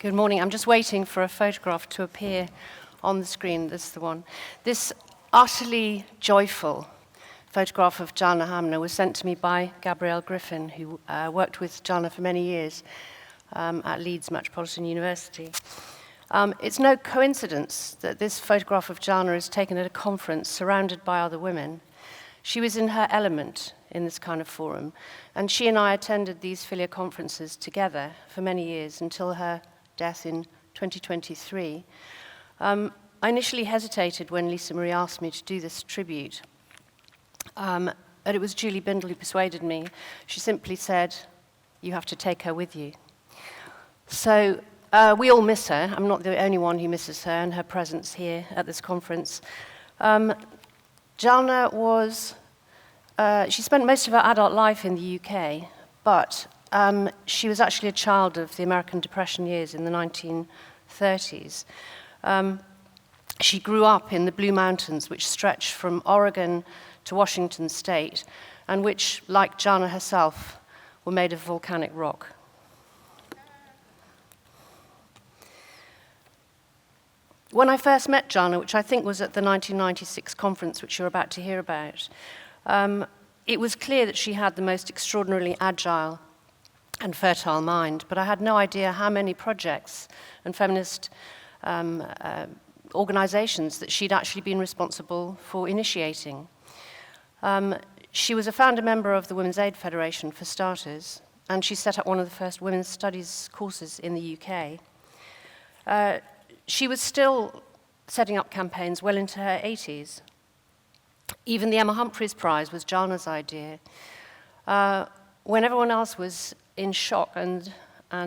Good morning. I'm just waiting for a photograph to appear on the screen. This is the one. This utterly joyful photograph of Jalna Hanmer was sent to me by Gabrielle Griffin, who worked with Jalna for many years at Leeds Metropolitan University. It's no coincidence that this photograph of Jalna is taken at a conference surrounded by other women. She was in her element in this kind of forum, and she and I attended these FiLiA conferences together for many years until her death in 2023. I initially hesitated when Lisa Marie asked me to do this tribute, but it was Julie Bindel who persuaded me. She simply said, "You have to take her with you." So we all miss her. I'm not the only one who misses her and her presence here at this conference. Jalna was, she spent most of her adult life in the UK, but she was actually a child of the American Depression years in the 1930s. She grew up in the Blue Mountains, which stretch from Oregon to Washington State, and which, like Jalna herself, were made of volcanic rock. When I first met Jalna, which I think was at the 1996 conference, which you're about to hear about, it was clear that she had the most extraordinarily agile and fertile mind, but I had no idea how many projects and feminist organizations that she'd actually been responsible for initiating. She was a founder member of the Women's Aid Federation, for starters, and she set up one of the first women's studies courses in the UK. She was still setting up campaigns well into her 80s. Even the Emma Humphreys Prize was Jalna's idea. When everyone else was in shock and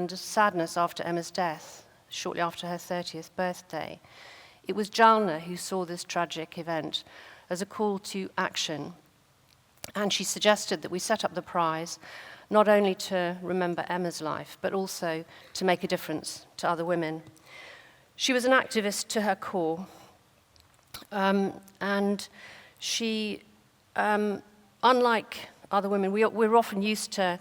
sadness after Emma's death, shortly after her 30th birthday, it was Jalna who saw this tragic event as a call to action. And she suggested that we set up the prize not only to remember Emma's life, but also to make a difference to other women. She was an activist to her core, and she, unlike other women, we're often used to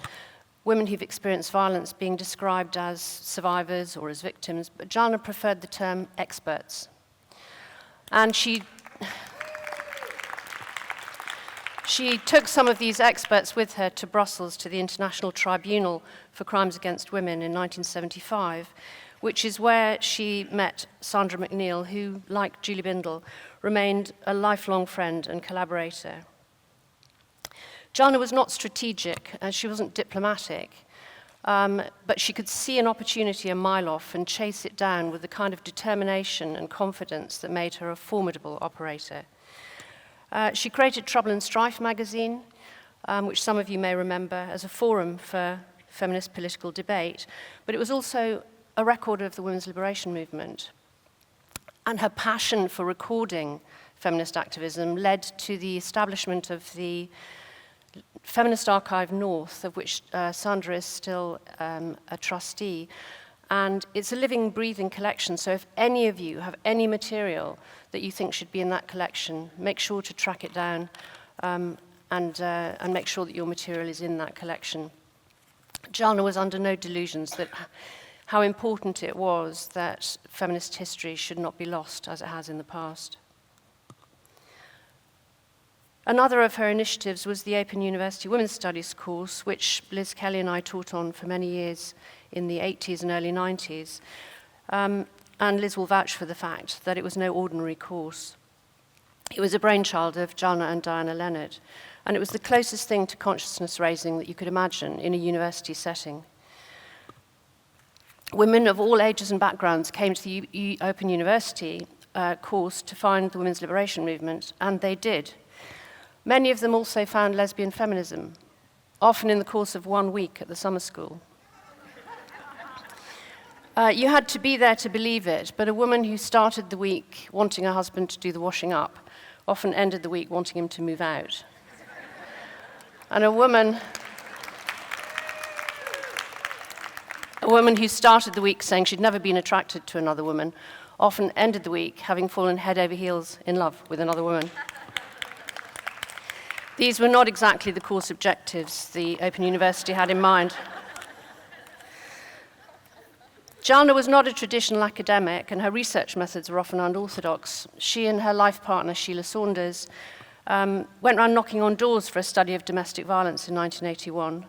women who've experienced violence being described as survivors or as victims, but Jalna preferred the term experts. And she took some of these experts with her to Brussels to the International Tribunal for Crimes Against Women in 1975, which is where she met Sandra McNeill, who, like Julie Bindel, remained a lifelong friend and collaborator. Jalna was not strategic, and she wasn't diplomatic, but she could see an opportunity a mile off and chase it down with the kind of determination and confidence that made her a formidable operator. She created Trouble and Strife magazine, which some of you may remember as a forum for feminist political debate, but it was also a record of the women's liberation movement. And her passion for recording feminist activism led to the establishment of the Feminist Archive North, of which Sandra is still a trustee. And it's a living, breathing collection, so if any of you have any material that you think should be in that collection, make sure to track it down and make sure that your material is in that collection. Jalna was under no delusions that how important it was that feminist history should not be lost as it has in the past. Another of her initiatives was the Open University Women's Studies course, which Liz Kelly and I taught on for many years in the 80s and early 90s. And Liz will vouch for the fact that it was no ordinary course. It was a brainchild of Jalna and Diana Leonard, and it was the closest thing to consciousness raising that you could imagine in a university setting. Women of all ages and backgrounds came to the Open University course to find the women's liberation movement, and they did. Many of them also found lesbian feminism, often in the course of 1 week at the summer school. You had to be there to believe it, but a woman who started the week wanting her husband to do the washing up often ended the week wanting him to move out. And a woman who started the week saying she'd never been attracted to another woman often ended the week having fallen head over heels in love with another woman. These were not exactly the course objectives the Open University had in mind. Jalna was not a traditional academic, and her research methods were often unorthodox. She and her life partner, Sheila Saunders, went around knocking on doors for a study of domestic violence in 1981.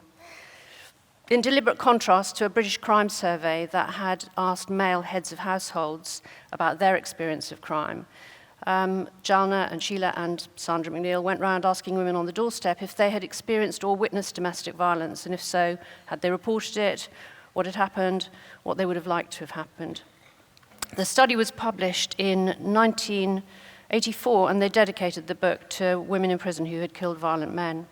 In deliberate contrast to a British crime survey that had asked male heads of households about their experience of crime, Jalna and Sheila and Sandra McNeill went round asking women on the doorstep if they had experienced or witnessed domestic violence, and if so, had they reported it, what had happened, what they would have liked to have happened. The study was published in 1984, and they dedicated the book to women in prison who had killed violent men.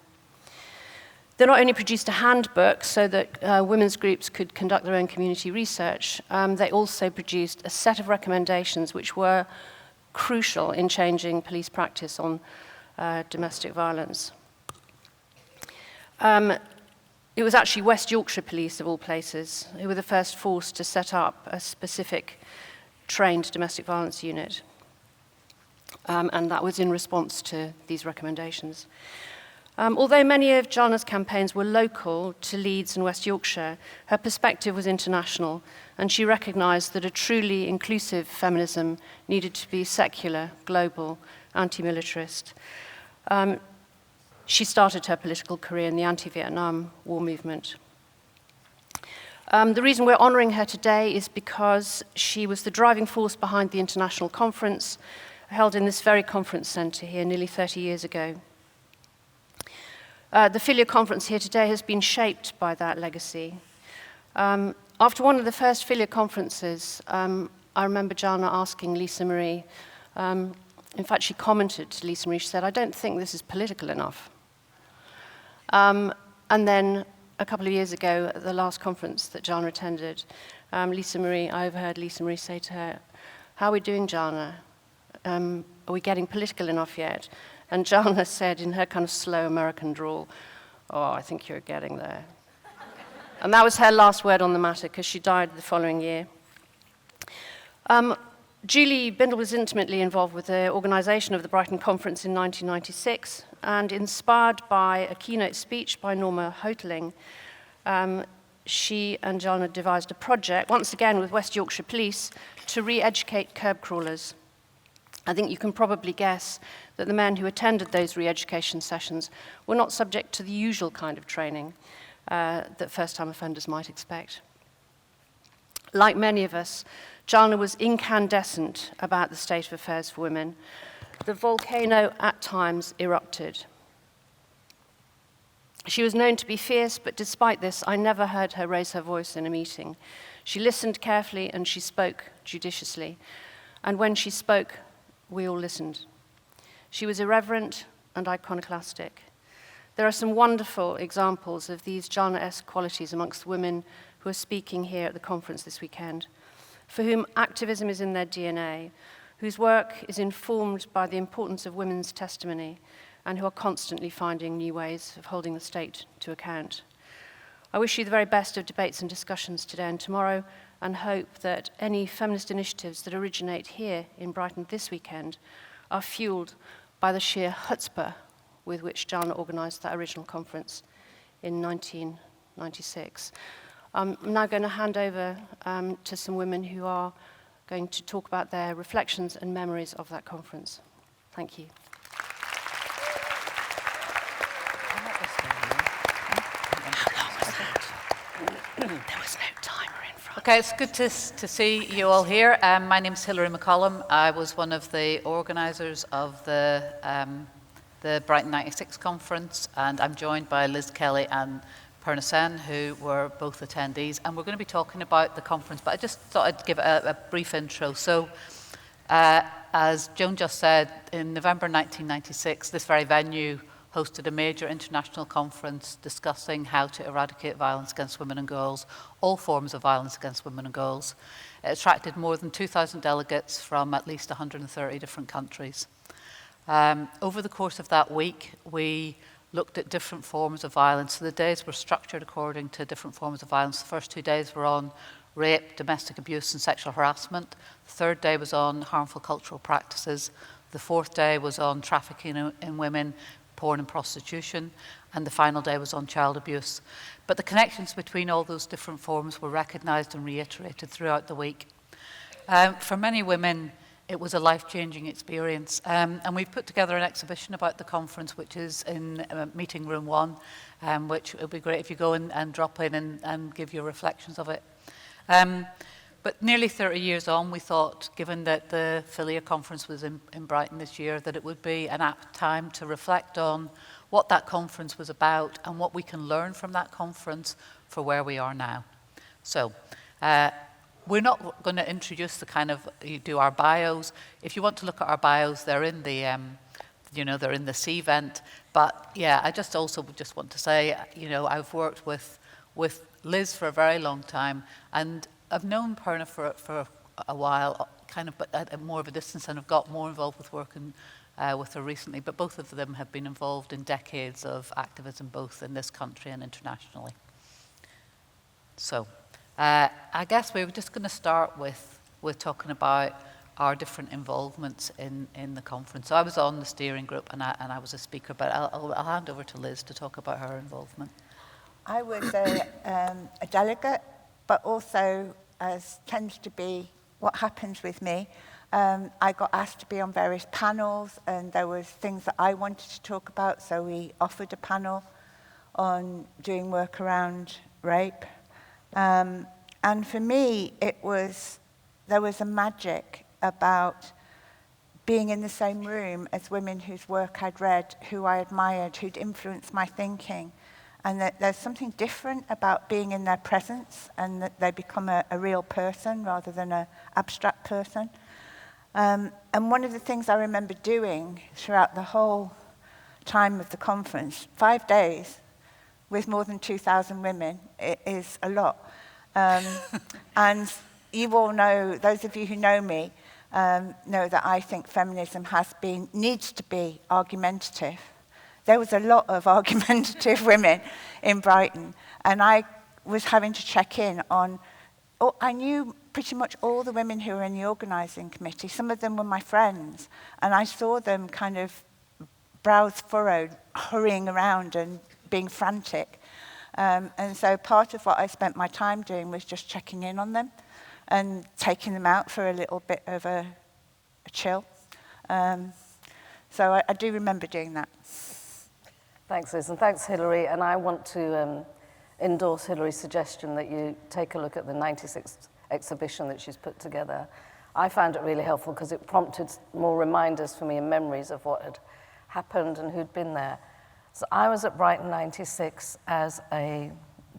They not only produced a handbook so that women's groups could conduct their own community research, they also produced a set of recommendations which were crucial in changing police practice on domestic violence. It was actually West Yorkshire Police, of all places, who were the first force to set up a specific trained domestic violence unit. And that was in response to these recommendations. Although many of Jalna's campaigns were local to Leeds and West Yorkshire, her perspective was international, and she recognised that a truly inclusive feminism needed to be secular, global, anti-militarist. She started her political career in the anti-Vietnam War movement. The reason we're honouring her today is because she was the driving force behind the international conference held in this very conference centre here nearly 30 years ago. The FiLiA conference here today has been shaped by that legacy. After one of the first FiLiA conferences, I remember Jalna asking Lisa Marie, in fact, she commented to Lisa Marie, she said, "I don't think this is political enough." And then a couple of years ago, at the last conference that Jalna attended, I overheard Lisa Marie say to her, "How are we doing, Jalna? Are we getting political enough yet?" And Jalna said in her kind of slow American drawl, "Oh, I think you're getting there." And that was her last word on the matter, because she died the following year. Julie Bindel was intimately involved with the organisation of the Brighton conference in 1996, and inspired by a keynote speech by Norma Hoteling, she and Jalna devised a project, once again with West Yorkshire Police, to re-educate curb crawlers. I think you can probably guess that the men who attended those re-education sessions were not subject to the usual kind of training that first-time offenders might expect. Like many of us, Jalna was incandescent about the state of affairs for women. The volcano at times erupted. She was known to be fierce, but despite this, I never heard her raise her voice in a meeting. She listened carefully and she spoke judiciously. And when she spoke, we all listened. She was irreverent and iconoclastic. There are some wonderful examples of these Jalna-esque qualities amongst women who are speaking here at the conference this weekend, for whom activism is in their DNA, whose work is informed by the importance of women's testimony, and who are constantly finding new ways of holding the state to account. I wish you the very best of debates and discussions today and tomorrow, and hope that any feminist initiatives that originate here in Brighton this weekend are fueled by the sheer chutzpah with which Jalna organised that original conference in 1996. I'm now going to hand over to some women who are going to talk about their reflections and memories of that conference. Thank you. There was no timer in front. Okay, it's good to see you all here. My name's Hilary McCollum. I was one of the organisers of the Brighton 96 conference, and I'm joined by Liz Kelly and Purna Sen, who were both attendees, and we're going to be talking about the conference, but I just thought I'd give a brief intro. So, as Joan just said, in November 1996, this very venue hosted a major international conference discussing how to eradicate violence against women and girls, all forms of violence against women and girls. It attracted more than 2,000 delegates from at least 130 different countries. Over the course of that week, we looked at different forms of violence. So the days were structured according to different forms of violence. The first 2 days were on rape, domestic abuse and sexual harassment. The third day was on harmful cultural practices. The fourth day was on trafficking in women, porn and prostitution, and the final day was on child abuse. But the connections between all those different forms were recognised and reiterated throughout the week. For many women, it was a life-changing experience. And we've put together an exhibition about the conference, which is in meeting room 1, which it would be great if you go and drop in and give your reflections of it. But nearly 30 years on, we thought, given that the FiLiA conference was in Brighton this year, that it would be an apt time to reflect on what that conference was about and what we can learn from that conference for where we are now. So, we're not going to introduce do our bios. If you want to look at our bios, they're in the, they're in the C-vent. But yeah, I just also just want to say, I've worked with Liz for a very long time, and I've known Purna for a while, but at more of a distance, and I've got more involved with working with her recently. But both of them have been involved in decades of activism, both in this country and internationally. So, I guess we were just going to start with talking about our different involvements in the conference. So I was on the steering group and I was a speaker, but I'll hand over to Liz to talk about her involvement. I was a delegate, but also, as tends to be what happens with me, I got asked to be on various panels, and there was things that I wanted to talk about, so we offered a panel on doing work around rape. And for me, there was a magic about being in the same room as women whose work I'd read, who I admired, who'd influenced my thinking. And that there's something different about being in their presence, and that they become a real person rather than an abstract person. And one of the things I remember doing throughout the whole time of the conference, 5 days, with more than 2,000 women, it is a lot. And you all know, those of you who know me, know that I think feminism needs to be argumentative. There was a lot of argumentative women in Brighton, and I was having to check in on, I knew pretty much all the women who were in the organising committee. Some of them were my friends, and I saw them kind of brows furrowed, hurrying around and being frantic. And so part of what I spent my time doing was just checking in on them and taking them out for a little bit of a chill. So I do remember doing that. Thanks, Liz, and thanks, Hilary. And I want to endorse Hilary's suggestion that you take a look at the 96th exhibition that she's put together. I found it really helpful because it prompted more reminders for me and memories of what had happened and who'd been there. So I was at Brighton 96 as a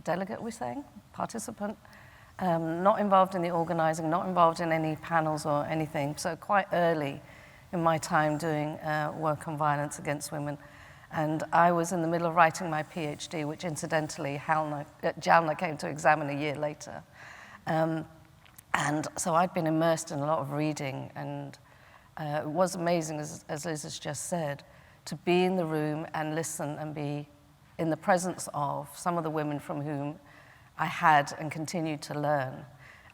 delegate, we're saying, participant, not involved in the organising, not involved in any panels or anything. So quite early in my time doing work on violence against women. And I was in the middle of writing my PhD, which incidentally Jalna came to examine a year later. And so I'd been immersed in a lot of reading, and it was amazing, as Liz has just said, to be in the room and listen and be in the presence of some of the women from whom I had and continued to learn,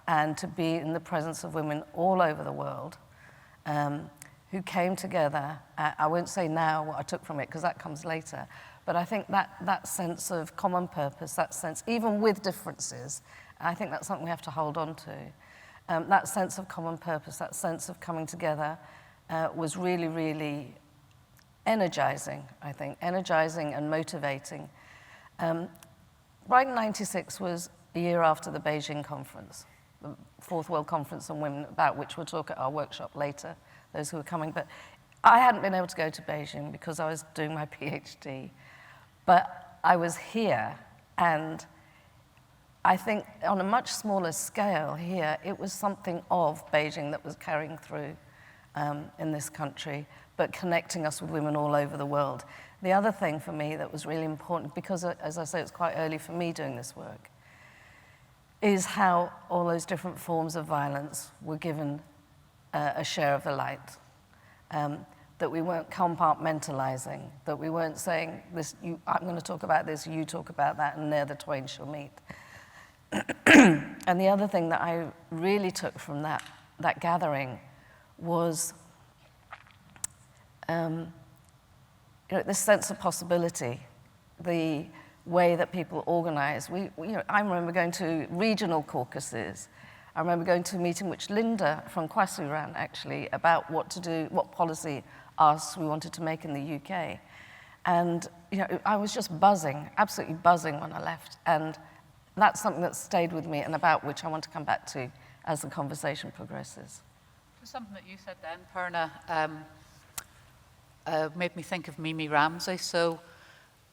and to be in the presence of women all over the world who came together. I won't say now what I took from it, because that comes later, but I think that sense of common purpose, that sense, even with differences, I think that's something we have to hold on to. That sense of common purpose, that sense of coming together was really, really energizing, I think, energizing and motivating. Brighton 96 was a year after the Beijing conference, the Fourth World Conference on Women, about which we'll talk at our workshop later, those who are coming. But I hadn't been able to go to Beijing because I was doing my PhD. But I was here, and I think on a much smaller scale here, it was something of Beijing that was carrying through in this country, but connecting us with women all over the world. The other thing for me that was really important, because as I say, it's quite early for me doing this work, is how all those different forms of violence were given a share of the light. That we weren't compartmentalizing, that we weren't saying, I'm going to talk about this, you talk about that, and there the twain shall meet. And the other thing that I really took from that gathering was this sense of possibility, the way that people organize. I remember going to regional caucuses. I remember going to a meeting which Linda from Kwasu ran, actually, about what policy asks we wanted to make in the UK. And I was just buzzing, absolutely buzzing when I left. And that's something that stayed with me and about which I want to come back to as the conversation progresses. Something that you said then, Purna, made me think of Mimi Ramsey. So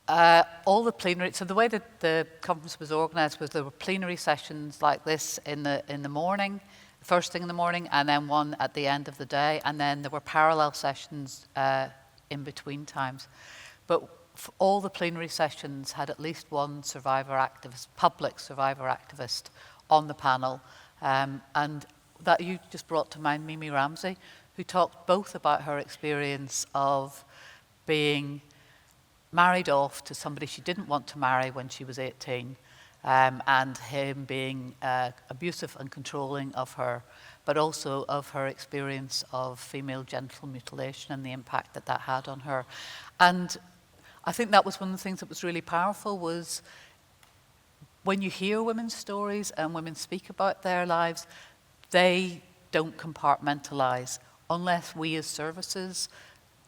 all the plenary, so the way that the conference was organised was there were plenary sessions like this in the morning, first thing in the morning, and then one at the end of the day, and then there were parallel sessions in between times. But all the plenary sessions had at least one survivor activist, public survivor activist on the panel, and that you just brought to mind Mimi Ramsey, who talked both about her experience of being married off to somebody she didn't want to marry when she was 18, and him being abusive and controlling of her, but also of her experience of female genital mutilation and the impact that that had on her. And I think that was one of the things that was really powerful, was when you hear women's stories and women speak about their lives, they don't compartmentalize unless we as services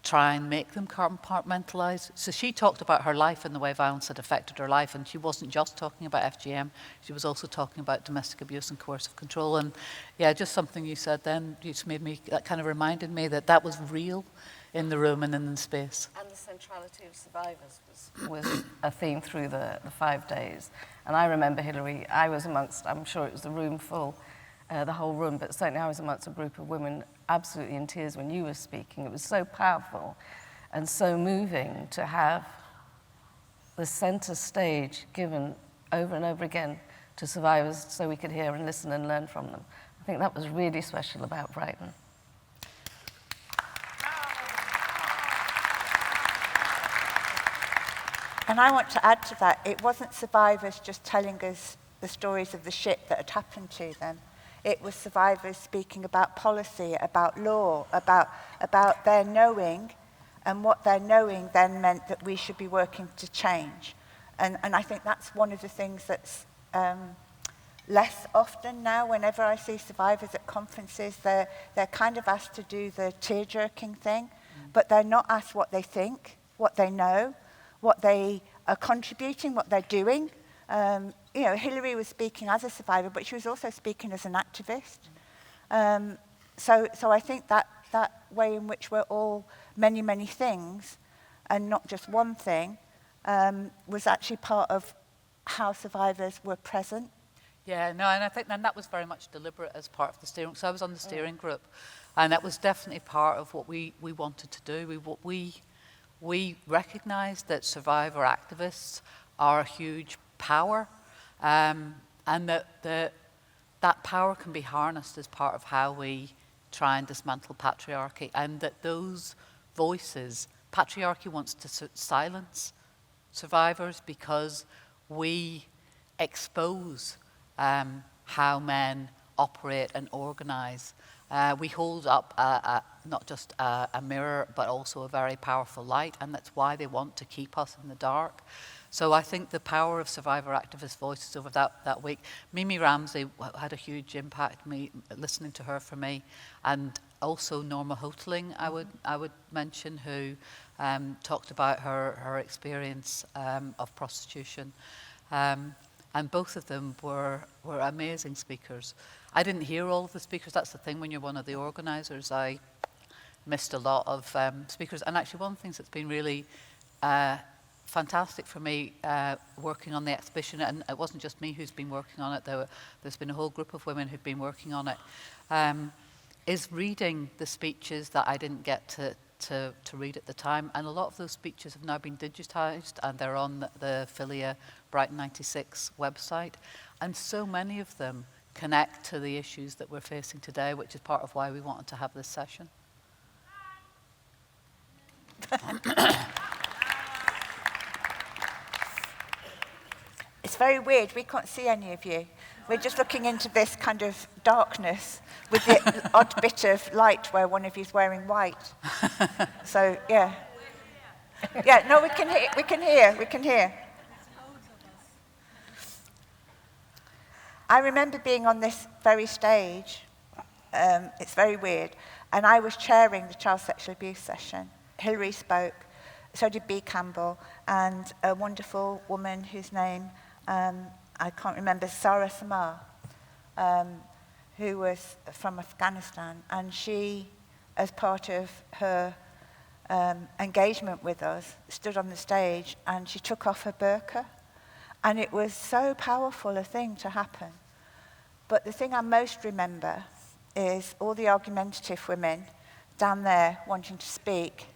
try and make them compartmentalize. So she talked about her life and the way violence had affected her life, and she wasn't just talking about FGM, she was also talking about domestic abuse and coercive control. And yeah, just something you said then, just made me, that kind of reminded me that that was real in the room and in the space. And the centrality of survivors was a theme through the 5 days. And I remember, Hilary, I was amongst, I'm sure it was the room full, the whole room, but certainly I was amongst a group of women absolutely in tears when you were speaking. It was so powerful and so moving to have the center stage given over and over again to survivors so we could hear and listen and learn from them. I think that was really special about Brighton. And I want to add to that, it wasn't survivors just telling us the stories of the shit that had happened to them. It was survivors speaking about policy, about law, about their knowing, and what their knowing then meant that we should be working to change. And I think that's one of the things that's less often now. Whenever I see survivors at conferences, they're kind of asked to do the tear-jerking thing, but they're not asked what they think, what they know, what they are contributing, what they're doing. Hilary was speaking as a survivor, but she was also speaking as an activist. So I think that way in which we're all many, many things, and not just one thing, was actually part of how survivors were present. Yeah, no, and I think that was very much deliberate as part of the steering. So I was on the steering group, and that was definitely part of what we wanted to do. We recognised that survivor activists are a huge power, and that power can be harnessed as part of how we try and dismantle patriarchy, and that those voices, patriarchy wants to silence survivors because we expose how men operate and organise. We hold up not just a mirror, but also a very powerful light, and that's why they want to keep us in the dark. So I think the power of survivor activist voices over that week. Mimi Ramsey had a huge impact, listening to her for me, and also Norma Hoteling, I would mention, who talked about her experience of prostitution. And both of them were amazing speakers. I didn't hear all of the speakers. That's the thing when you're one of the organisers. I missed a lot of speakers. And actually one of the things that's been really fantastic for me working on the exhibition, and it wasn't just me who's been working on it, there's been a whole group of women who've been working on it, is reading the speeches that I didn't get to read at the time. And a lot of those speeches have now been digitised, and they're on the FiLiA Brighton 96 website. And so many of them connect to the issues that we're facing today, which is part of why we wanted to have this session. It's very weird, we can't see any of you. We're just looking into this kind of darkness with the odd bit of light where one of you's wearing white. So, yeah. Yeah, no, we can hear. I remember being on this very stage, it's very weird, and I was chairing the child sexual abuse session. Hilary spoke, so did B. Campbell, and a wonderful woman whose name I can't remember, Sarah Samar, who was from Afghanistan, and she, as part of her engagement with us, stood on the stage and she took off her burqa. And it was so powerful a thing to happen. But the thing I most remember is all the argumentative women down there wanting to speak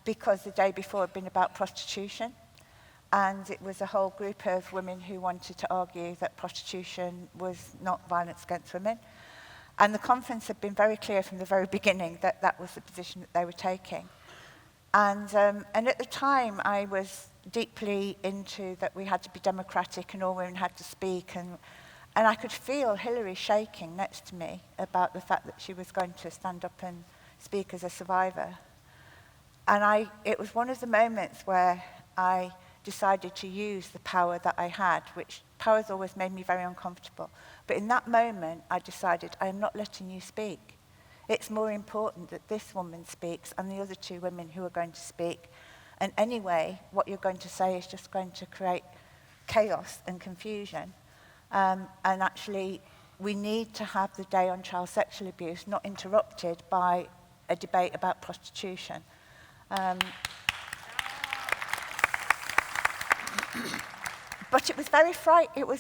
because the day before had been about prostitution. And it was a whole group of women who wanted to argue that prostitution was not violence against women. And the conference had been very clear from the very beginning that that was the position that they were taking. And at the time, I was deeply into that we had to be democratic and all women had to speak. And I could feel Hilary shaking next to me about the fact that she was going to stand up and speak as a survivor. And it was one of the moments where I decided to use the power that I had, which power has always made me very uncomfortable. But in that moment, I decided, I am not letting you speak. It's more important that this woman speaks and the other two women who are going to speak. And anyway, what you're going to say is just going to create chaos and confusion. And actually, we need to have the day on child sexual abuse not interrupted by a debate about prostitution. But it was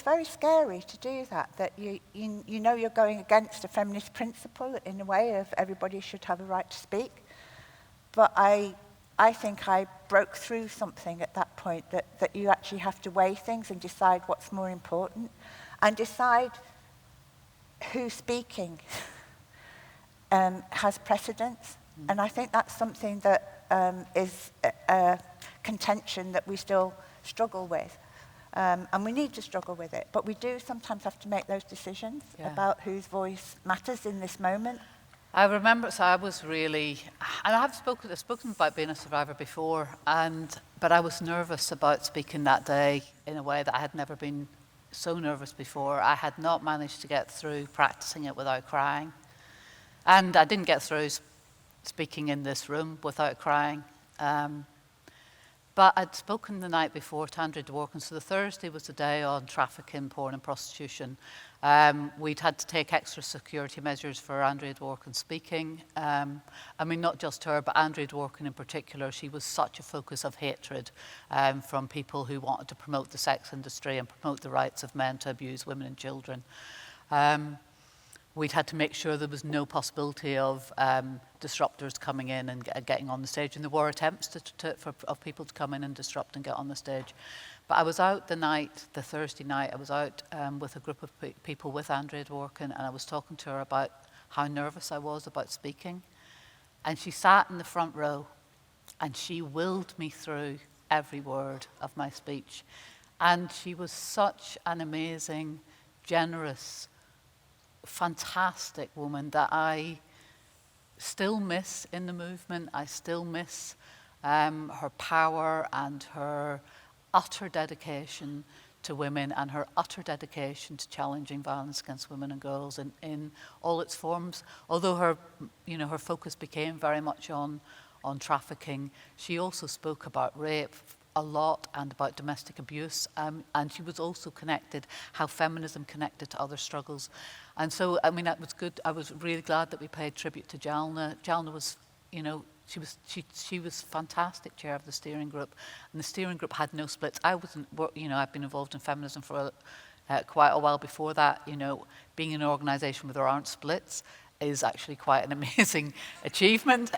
very scary to do that you know you're going against a feminist principle in a way of everybody should have a right to speak. But I think I broke through something at that point that you actually have to weigh things and decide what's more important and decide who's speaking has precedence. And I think that's something that is a contention that we still struggle with. And we need to struggle with it. But we do sometimes have to make those decisions about whose voice matters in this moment. I remember, so I was really, and I've spoken about being a survivor before, but I was nervous about speaking that day in a way that I had never been so nervous before. I had not managed to get through practicing it without crying. And I didn't get through speaking in this room without crying. But I'd spoken the night before to Andrea Dworkin, so the Thursday was the day on trafficking, porn and prostitution. We'd had to take extra security measures for Andrea Dworkin speaking. I mean, not just her, but Andrea Dworkin in particular. She was such a focus of hatred from people who wanted to promote the sex industry and promote the rights of men to abuse women and children. We'd had to make sure there was no possibility of disruptors coming in and getting on the stage. And there were attempts of people to come in and disrupt and get on the stage. But I was out the Thursday night, I was out with a group of people with Andrea Dworkin, and I was talking to her about how nervous I was about speaking. And she sat in the front row, and she willed me through every word of my speech. And she was such an amazing, generous, fantastic woman that I still miss in the movement. I still miss her power and her utter dedication to women and her utter dedication to challenging violence against women and girls in all its forms. Although her focus became very much on trafficking, she also spoke about rape a lot and about domestic abuse, and she was also connected, how feminism connected to other struggles. And so, I mean, that was good. I was really glad that we paid tribute to Jalna. Jalna was, she was fantastic chair of the steering group, and the steering group had no splits. I wasn't, I've been involved in feminism for quite a while before that. Being in an organisation where there aren't splits is actually quite an amazing achievement.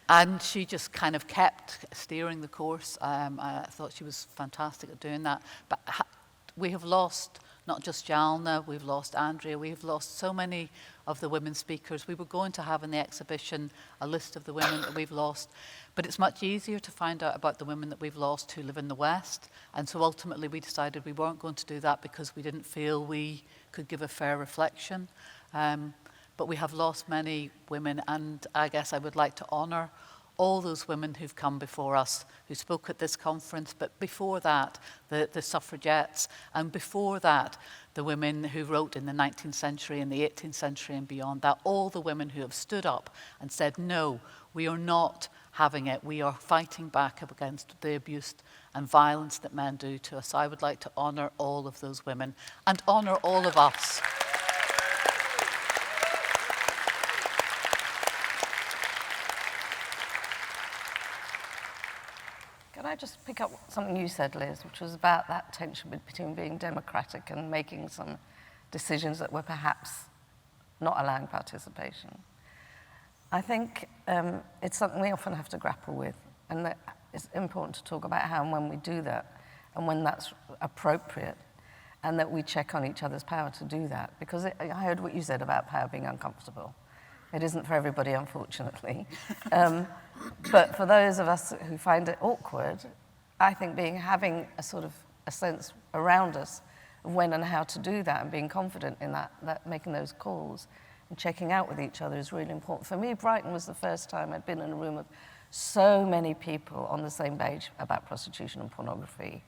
And she just kind of kept steering the course. I thought she was fantastic at doing that. But we have lost not just Jalna, we've lost Andrea, we've lost so many of the women speakers. We were going to have in the exhibition a list of the women that we've lost, but it's much easier to find out about the women that we've lost who live in the West. And so ultimately we decided we weren't going to do that because we didn't feel we could give a fair reflection. But we have lost many women, and I guess I would like to honour all those women who've come before us, who spoke at this conference, but before that, the suffragettes, and before that, the women who wrote in the 19th century and the 18th century and beyond that, all the women who have stood up and said, no, we are not having it. We are fighting back against the abuse and violence that men do to us. I would like to honour all of those women and honour all of us. Can I just pick up something you said, Liz, which was about that tension between being democratic and making some decisions that were perhaps not allowing participation? I think it's something we often have to grapple with, and that it's important to talk about how and when we do that, and when that's appropriate, and that we check on each other's power to do that. Because I heard what you said about power being uncomfortable. It isn't for everybody, unfortunately. But for those of us who find it awkward, I think having a sort of a sense around us of when and how to do that, and being confident in that making those calls and checking out with each other is really important. For me, Brighton was the first time I'd been in a room of so many people on the same page about prostitution and pornography.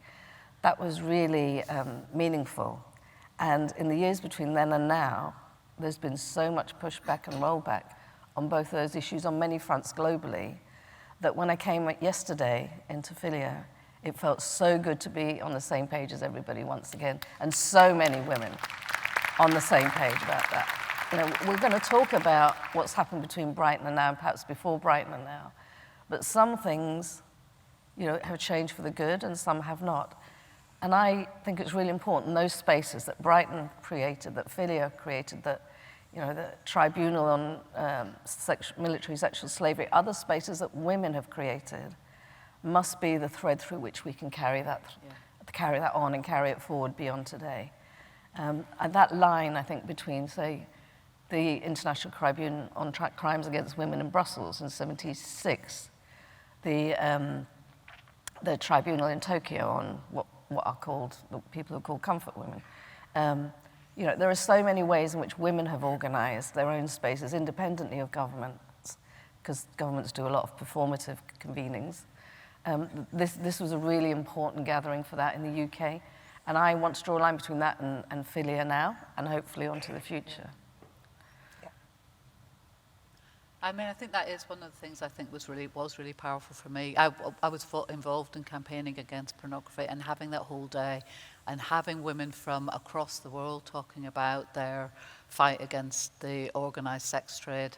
That was really meaningful. And in the years between then and now, there's been so much pushback and rollback on both those issues on many fronts globally, that when I came yesterday into FiLiA, it felt so good to be on the same page as everybody once again, and so many women on the same page about that. You know, we're going to talk about what's happened between Brighton and now, and perhaps before Brighton and now, but some things, you know, have changed for the good and some have not. And I think it's really important, those spaces that Brighton created, that FiLiA created, that, you know, the tribunal on military sexual slavery, other spaces that women have created, must be the thread through which we can carry that on and carry it forward beyond today. And that line, I think, between, say, the International Tribunal on Crimes Against Women in Brussels in '76, the tribunal in Tokyo on what are called, the people who are called comfort women. You know, there are so many ways in which women have organized their own spaces independently of governments, because governments do a lot of performative convenings. This was a really important gathering for that in the UK, and I want to draw a line between that and FiLiA now, and hopefully onto the future. I mean, I think that is one of the things I think was really powerful for me. I was involved in campaigning against pornography, and having that whole day, and having women from across the world talking about their fight against the organised sex trade,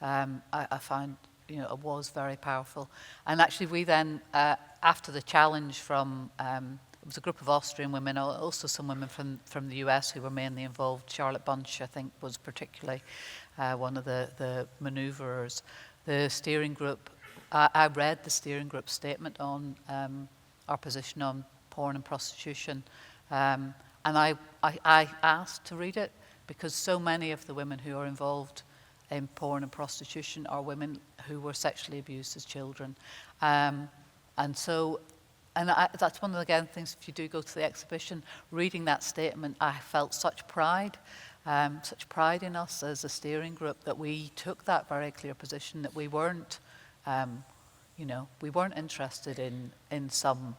I found, you know, it was very powerful. And actually, we then, after the challenge from, it was a group of Austrian women, also some women from the US who were mainly involved. Charlotte Bunch, I think, was particularly one of the manoeuvrers. The steering group, I read the steering group statement on our position on porn and prostitution, and I asked to read it, because so many of the women who are involved in porn and prostitution are women who were sexually abused as children. And that's one of the, again, things, if you do go to the exhibition, reading that statement, I felt such pride in us as a steering group, that we took that very clear position, that we weren't, you know, we weren't interested in some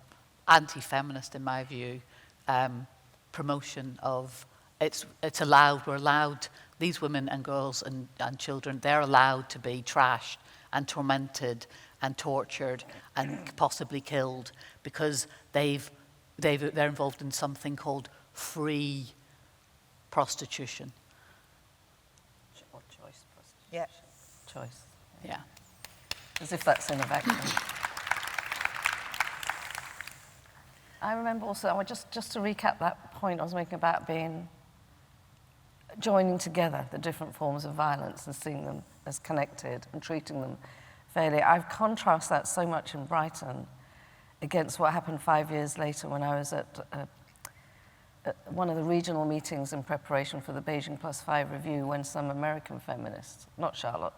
anti-feminist, in my view, promotion of it's allowed, we're allowed, these women and girls and children, they're allowed to be trashed and tormented and tortured and possibly killed because they're involved in something called free prostitution. Or choice prostitution. Yeah. Choice. Yeah. As if that's in a vacuum. I remember also, just to recap that point I was making about joining together the different forms of violence and seeing them as connected and treating them fairly. I've contrasted that so much in Brighton against what happened 5 years later when I was at one of the regional meetings in preparation for the Beijing +5 review, when some American feminists, not Charlotte,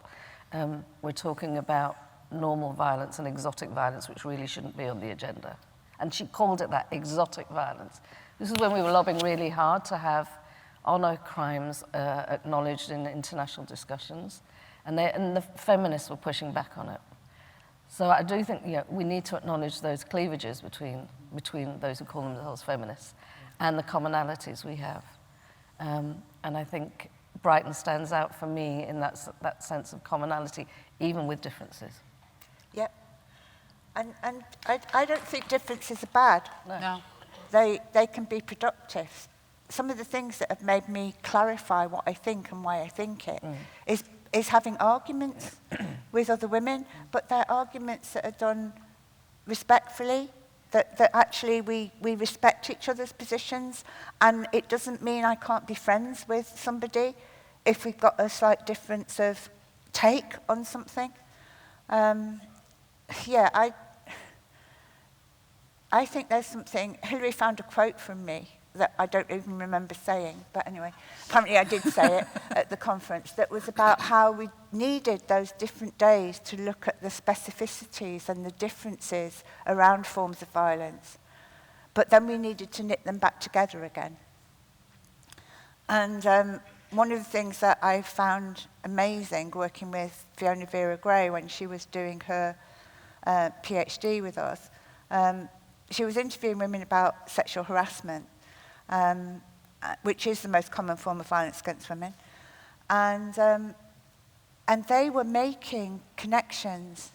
were talking about normal violence and exotic violence, which really shouldn't be on the agenda. And she called it that, exotic violence. This is when we were lobbying really hard to have honor crimes acknowledged in international discussions, and the feminists were pushing back on it. So I do think we need to acknowledge those cleavages between those who call themselves feminists and the commonalities we have. And I think Brighton stands out for me in that sense of commonality, even with differences. Yep. And I don't think differences are bad. No. They can be productive. Some of the things that have made me clarify what I think and why I think it is having arguments with other women, but they're arguments that are done respectfully, that actually we respect each other's positions, and it doesn't mean I can't be friends with somebody if we've got a slight difference of take on something. I think there's something, Hilary found a quote from me that I don't even remember saying, but anyway, apparently I did say it at the conference, that was about how we needed those different days to look at the specificities and the differences around forms of violence, but then we needed to knit them back together again. And one of the things that I found amazing working with Fiona Vera Gray when she was doing her PhD with us, she was interviewing women about sexual harassment, which is the most common form of violence against women. And they were making connections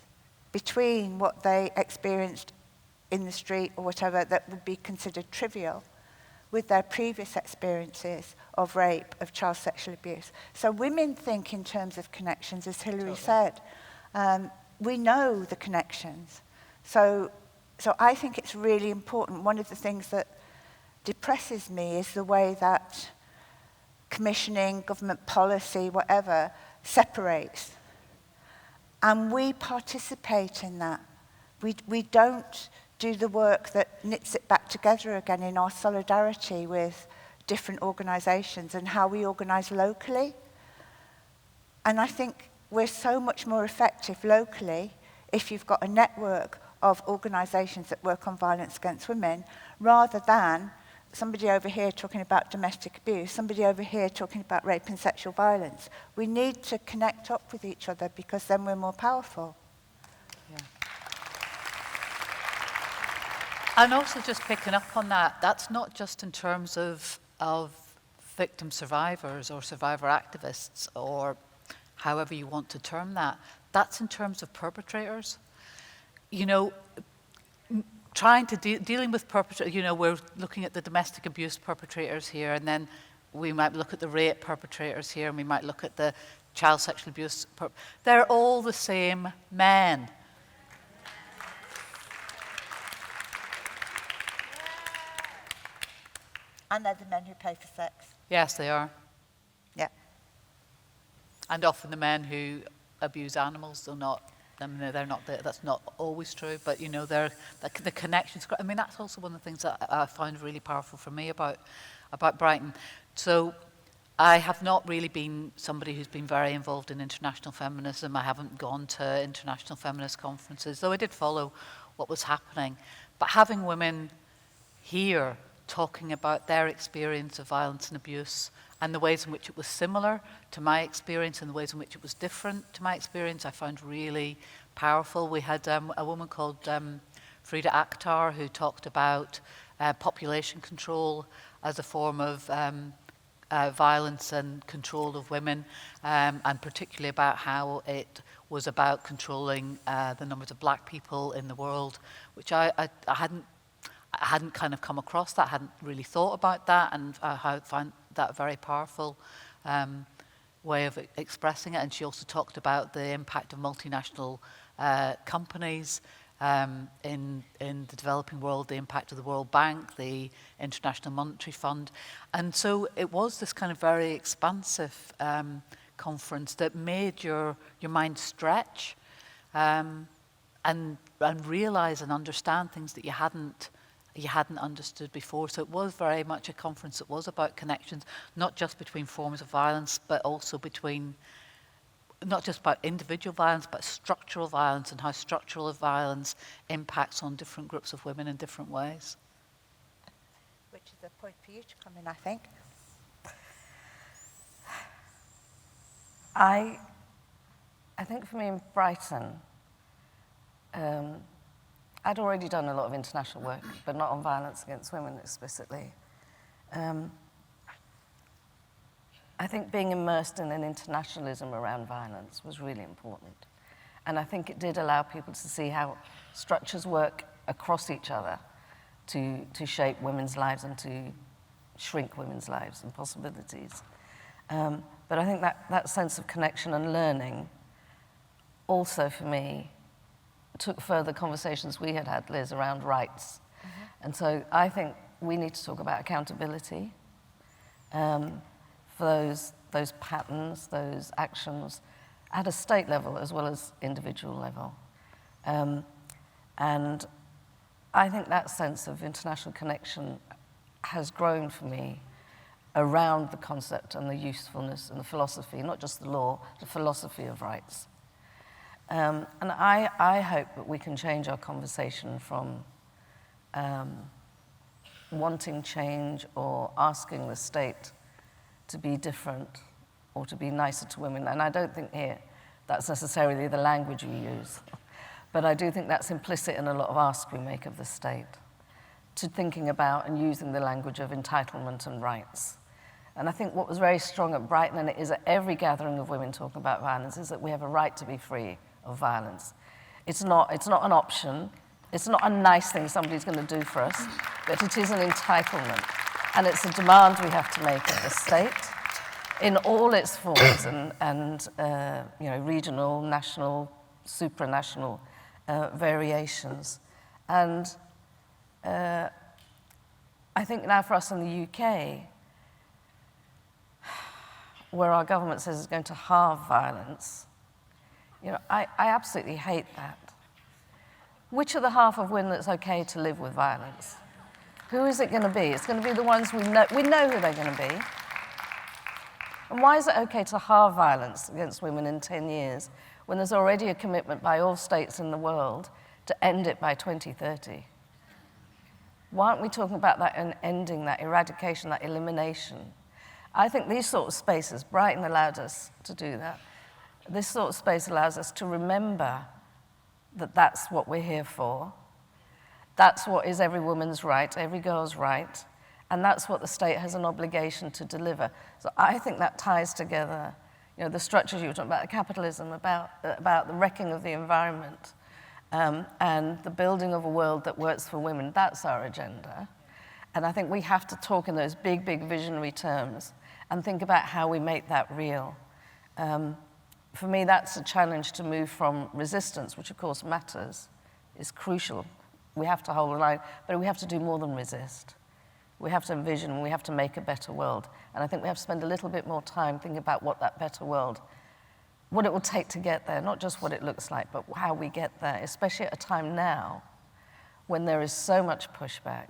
between what they experienced in the street or whatever that would be considered trivial with their previous experiences of rape, of child sexual abuse. So women think in terms of connections, as Hilary said. We know the connections. So I think it's really important. One of the things that depresses me is the way that commissioning, government policy, whatever, separates. And we participate in that. We don't do the work that knits it back together again in our solidarity with different organisations and how we organise locally. And I think we're so much more effective locally if you've got a network of organisations that work on violence against women, rather than somebody over here talking about domestic abuse, somebody over here talking about rape and sexual violence. We need to connect up with each other because then we're more powerful. Yeah. And also just picking up on that, that's not just in terms of victim survivors or survivor activists or however you want to term that. That's in terms of perpetrators. You know, trying to dealing with perpetrators, you know, we're looking at the domestic abuse perpetrators here, and then we might look at the rape perpetrators here, and we might look at the child sexual abuse. They're all the same men. And they're the men who pay for sex. Yes, they are. Yeah. And often the men who abuse animals, they're not. I mean, they're not. That's not always true, but you know, the connections. I mean, that's also one of the things that I find really powerful for me about Brighton. So, I have not really been somebody who's been very involved in international feminism. I haven't gone to international feminist conferences, though I did follow what was happening. But having women here talking about their experience of violence and abuse and the ways in which it was similar to my experience and the ways in which it was different to my experience, I found really powerful. We had a woman called Frida Akhtar who talked about population control as a form of violence and control of women, and particularly about how it was about controlling the numbers of black people in the world, which I hadn't kind of come across that, hadn't really thought about that, and I found that a very powerful way of expressing it. And she also talked about the impact of multinational companies in the developing world, the impact of the World Bank, the International Monetary Fund. And so it was this kind of very expansive conference that made your mind stretch and realize and understand things that you hadn't understood before. So it was very much a conference that was about connections, not just between forms of violence, but also between, not just about individual violence, but structural violence and how structural violence impacts on different groups of women in different ways. Which is a point for you to come in, I think. I think for me in Brighton, I'd already done a lot of international work, but not on violence against women explicitly. I think being immersed in an internationalism around violence was really important. And I think it did allow people to see how structures work across each other to shape women's lives and to shrink women's lives and possibilities. But I think that sense of connection and learning also, for me, took further conversations we had, Liz, around rights. Mm-hmm. And so I think we need to talk about accountability for those patterns, those actions, at a state level as well as individual level. And I think that sense of international connection has grown for me around the concept and the usefulness and the philosophy, not just the law, the philosophy of rights. And I hope that we can change our conversation from wanting change or asking the state to be different or to be nicer to women. And I don't think here that's necessarily the language we use. But I do think that's implicit in a lot of asks we make of the state, to thinking about and using the language of entitlement and rights. And I think what was very strong at Brighton, and it is at every gathering of women talking about violence, is that we have a right to be free of violence. It's not an option. It's not a nice thing somebody's going to do for us, but it is an entitlement. And it's a demand we have to make of the state in all its forms and regional, national, supranational variations. And I think now for us in the UK, where our government says it's going to halve violence, I absolutely hate that. Which are the half of women that's okay to live with violence? Who is it going to be? It's going to be the ones we know who they're going to be. And why is it okay to halve violence against women in 10 years when there's already a commitment by all states in the world to end it by 2030? Why aren't we talking about that and ending that eradication, that elimination? I think these sort of spaces, Brighton allowed us to do that. This sort of space allows us to remember that that's what we're here for. That's what is every woman's right, every girl's right, and that's what the state has an obligation to deliver. So I think that ties together, the structures you were talking about, capitalism, about the wrecking of the environment, and the building of a world that works for women. That's our agenda. And I think we have to talk in those big, big visionary terms and think about how we make that real. For me, that's a challenge to move from resistance, which of course matters, is crucial. We have to hold the line, but we have to do more than resist. We have to envision, we have to make a better world. And I think we have to spend a little bit more time thinking about what that better world, what it will take to get there, not just what it looks like, but how we get there, especially at a time now when there is so much pushback,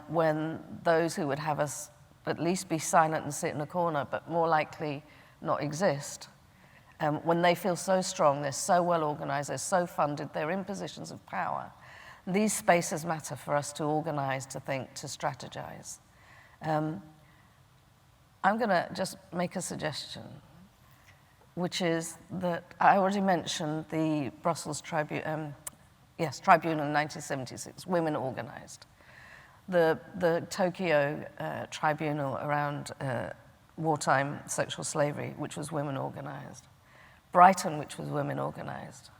when those who would have us at least be silent and sit in a corner, but more likely not exist, when they feel so strong, they're so well organized, they're so funded, they're in positions of power. These spaces matter for us to organize, to think, to strategize. I'm going to just make a suggestion, which is that I already mentioned the Brussels Tribunal in 1976, women organized. The Tokyo Tribunal around wartime sexual slavery, which was women organized. Brighton, which was women organized.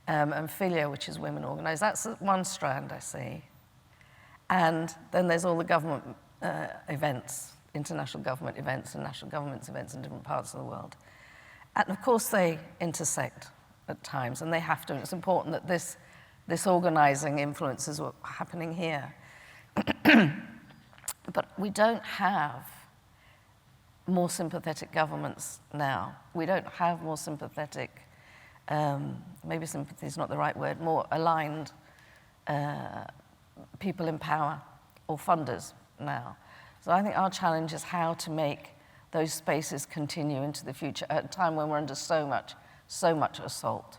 And FiLiA, which is women organized. That's one strand I see. And then there's all the government events, international government events and national governments events in different parts of the world. And of course they intersect at times, and they have to. And it's important that this organizing influences what's happening here. But we don't have more sympathetic governments now. We don't have more sympathetic, maybe sympathy is not the right word, more aligned people in power or funders now. So I think our challenge is how to make those spaces continue into the future at a time when we're under so much assault.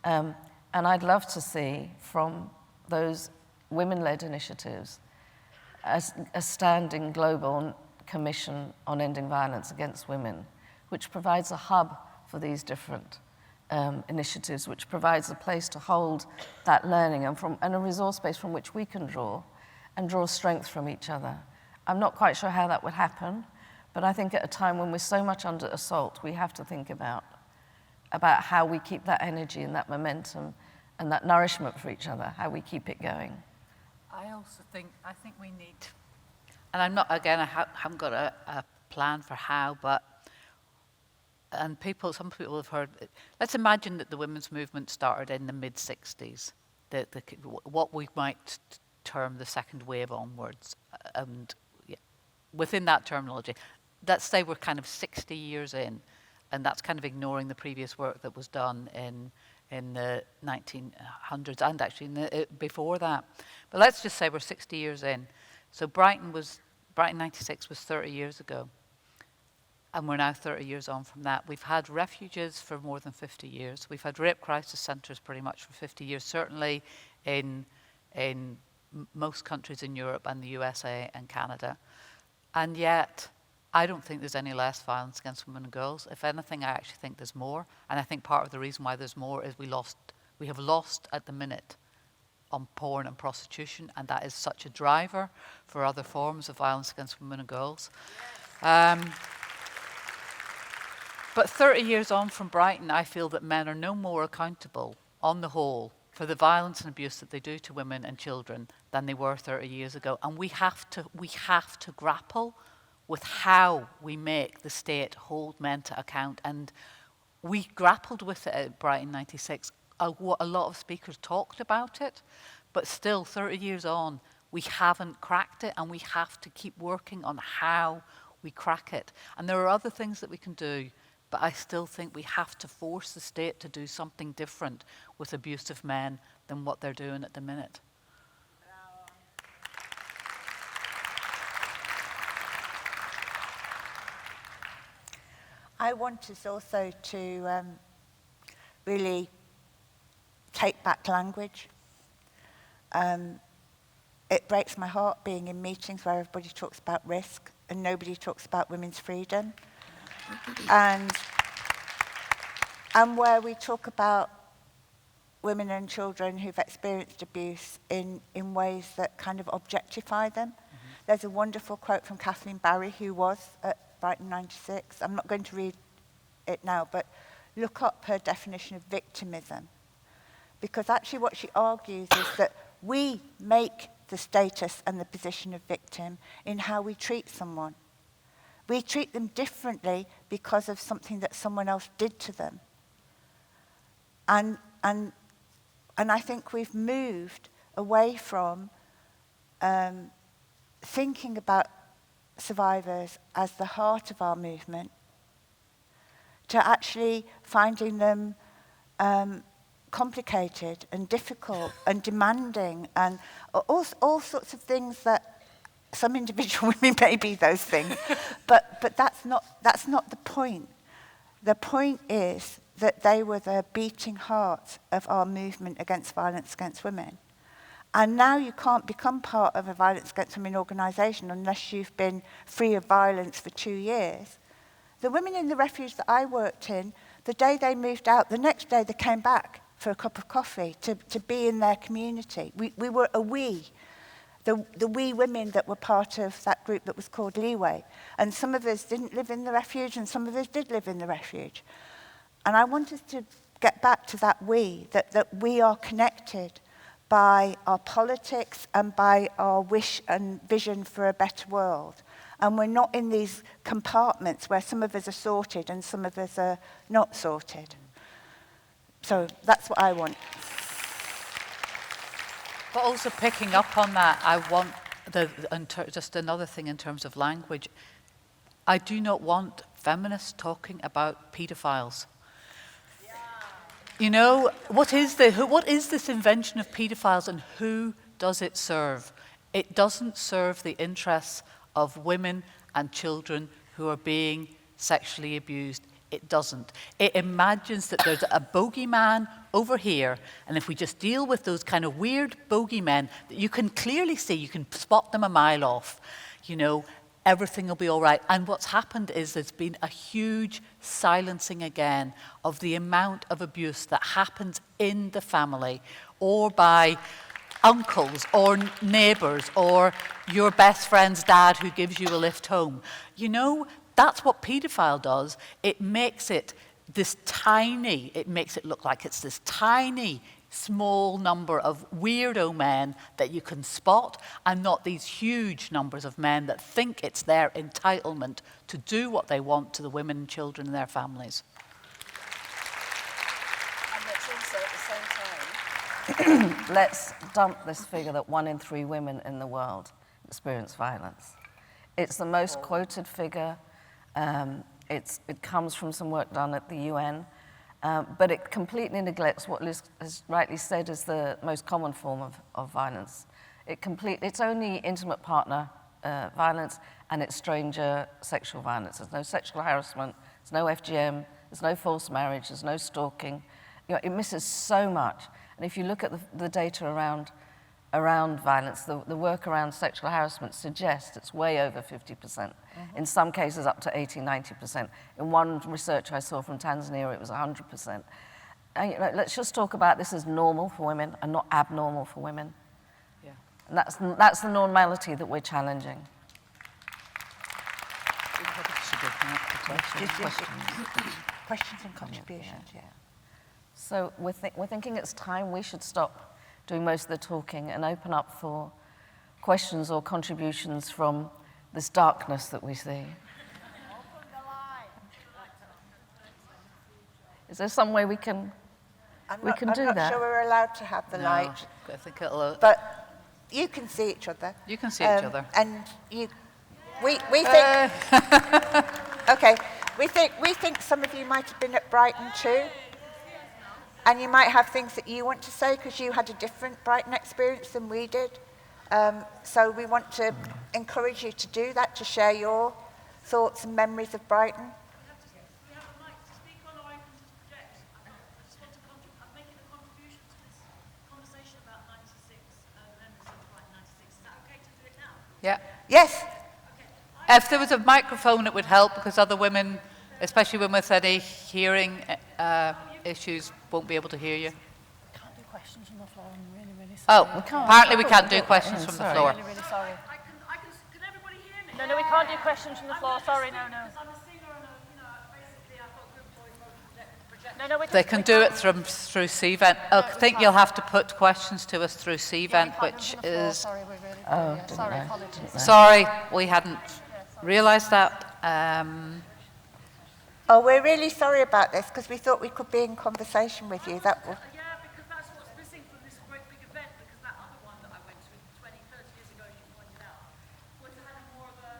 And I'd love to see from those women-led initiatives a standing global commission on ending violence against women, which provides a hub for these different initiatives, which provides a place to hold that learning and a resource base from which we can draw strength from each other. I'm not quite sure how that would happen, but I think at a time when we're so much under assault, we have to think about how we keep that energy and that momentum and that nourishment for each other, how we keep it going. I think we need, and I'm not, again, I haven't got a plan for how, but, and some people have heard, let's imagine that the women's movement started in the mid-60s, what we might term the second wave onwards, and within that terminology, let's say we're kind of 60 years in, and that's kind of ignoring the previous work that was done in the 1900s and actually before that. But let's just say we're 60 years in. So Brighton 96 was 30 years ago. And we're now 30 years on from that. We've had refuges for more than 50 years. We've had rape crisis centres pretty much for 50 years, certainly in most countries in Europe and the USA and Canada. And yet, I don't think there's any less violence against women and girls. If anything, I actually think there's more. And I think part of the reason why there's more is we have lost at the minute on porn and prostitution, and that is such a driver for other forms of violence against women and girls. But 30 years on from Brighton, I feel that men are no more accountable, on the whole, for the violence and abuse that they do to women and children than they were 30 years ago. And we have to grapple with how we make the state hold men to account. And we grappled with it at Brighton 96. A lot of speakers talked about it, but still 30 years on, we haven't cracked it, and we have to keep working on how we crack it. And there are other things that we can do, but I still think we have to force the state to do something different with abusive men than what they're doing at the minute. I want us also to really take back language. It breaks my heart being in meetings where everybody talks about risk and nobody talks about women's freedom. And where we talk about women and children who've experienced abuse in ways that kind of objectify them. Mm-hmm. There's a wonderful quote from Kathleen Barry, who was at Brighton 96. I'm not going to read it now, but look up her definition of victimism. Because actually what she argues is that we make the status and the position of victim in how we treat someone. We treat them differently because of something that someone else did to them. And I think we've moved away from thinking about survivors as the heart of our movement to actually finding them complicated and difficult and demanding and all sorts of things that some individual women may be those things, but that's not the point. The point is that they were the beating heart of our movement against violence against women. And now you can't become part of a violence against women organisation unless you've been free of violence for 2 years. The women in the refuge that I worked in, the day they moved out, the next day they came back for a cup of coffee to be in their community. We were a we. The wee women that were part of that group that was called Leeway. And some of us didn't live in the refuge and some of us did live in the refuge. And I want us to get back to that we, that we are connected by our politics and by our wish and vision for a better world. And we're not in these compartments where some of us are sorted and some of us are not sorted. So that's what I want. But also picking up on that, I want just another thing in terms of language. I do not want feminists talking about paedophiles. Yeah. You know, what is this invention of paedophiles and who does it serve? It doesn't serve the interests of women and children who are being sexually abused. It doesn't. It imagines that there's a bogeyman over here, and if we just deal with those kind of weird bogeymen that you can clearly see, you can spot them a mile off, you know, everything will be all right. And what's happened is there's been a huge silencing again of the amount of abuse that happens in the family or by uncles or neighbours or your best friend's dad who gives you a lift home. You know, that's what paedophile does. It makes it this tiny, it makes it look like it's this tiny, small number of weirdo men that you can spot, and not these huge numbers of men that think it's their entitlement to do what they want to the women and children in their families. And let's also, at the same time, let's dump this figure that 1 in 3 women in the world experience violence. It's the most quoted figure. It comes from some work done at the UN. But it completely neglects what Liz has rightly said is the most common form of violence. It's only intimate partner violence, and it's stranger sexual violence. There's no sexual harassment, there's no FGM, there's no false marriage, there's no stalking. You know, it misses so much. And if you look at the data around violence, the work around sexual harassment suggests it's way over 50%. In some cases up to 80-90%. In one research I saw from Tanzania, it was 100%. And, you know, let's just talk about this as normal for women and not abnormal for women. Yeah. And that's the normality that we're challenging. Questions and contributions, yeah. So we're thinking it's time we should stop doing most of the talking and open up for questions or contributions from this darkness that we see. Is there some way we can do that? I'm not sure we're allowed to have the light. I think it'll... But you can see each other. You can see each other. And we think... Okay, we think some of you might have been at Brighton too. And you might have things that you want to say because you had a different Brighton experience than we did. So we want to encourage you to do that, to share your thoughts and memories of Brighton. We have a mic to speak on, or I can just project. I just want to make a contribution to this conversation about 96, members of Brighton 96. Is that okay to do it now? Yeah. Yes. If there was a microphone, it would help, because other women, especially women with any hearing issues, won't be able to hear you. Can't do questions from the floor. I'm really, really Oh, sorry. apparently we can't do questions from the floor. I'm really, really sorry. Can everybody hear me? No, we can't do questions from the floor. Sorry, no. Because I'm a singer and basically I've got group project. No, They can do it through CVent. I think you'll have to put questions to us through CVent, which is... Sorry, we're really sorry, apologies. Sorry, we hadn't realised that. Oh, we're really sorry about this because we thought we could be in conversation with you. That will... Yeah, because that's what's missing from this great big event, because that other one that I went to 20, 30 years ago, as you pointed out, was having more of a